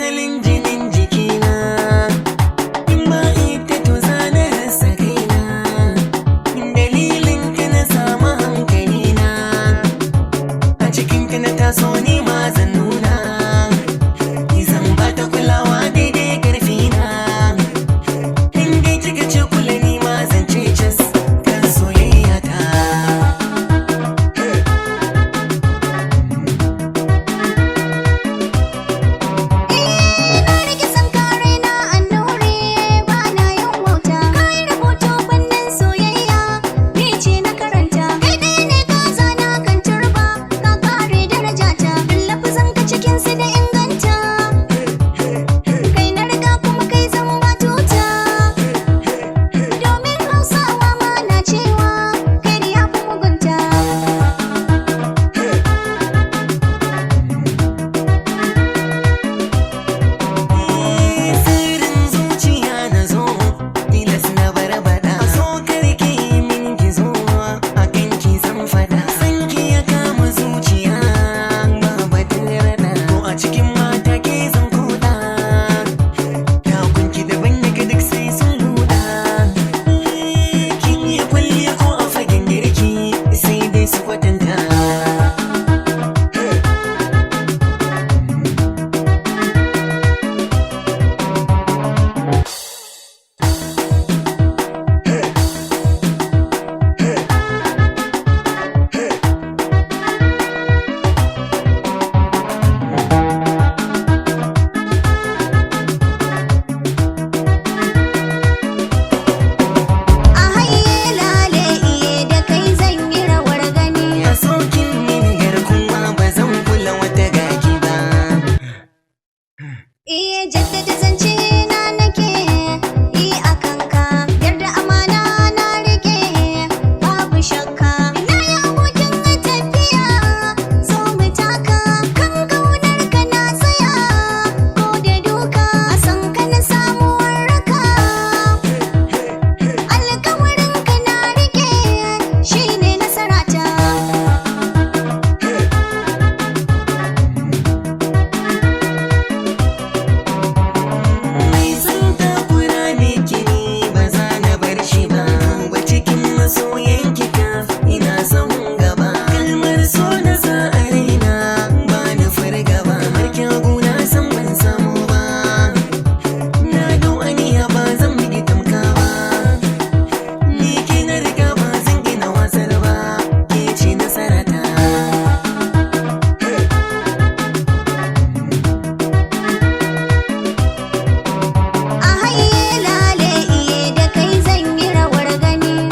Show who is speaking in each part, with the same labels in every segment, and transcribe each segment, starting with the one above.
Speaker 1: asalin jinin jikina, in ba ita to zana rasa kaina. Dalilin ka na samu hankalina, a cikin ka na taso ni ma zan nuna. Zan ba ta kulawa daidai karfina, in dai kika ce kula ni ma zan ce cas kan soyayya ta.
Speaker 2: Jaddada zance na nake yi a kanka, yarda amana na rike babu shakka. Na yi abokin tafiya zo mu taka, kan kaunar ka na tsaya ko da duka, a san ka na samu warraka. Alkawarin ka na rike shine nasarata.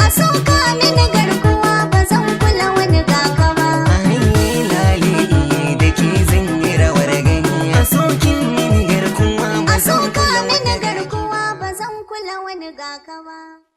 Speaker 3: A sauka mini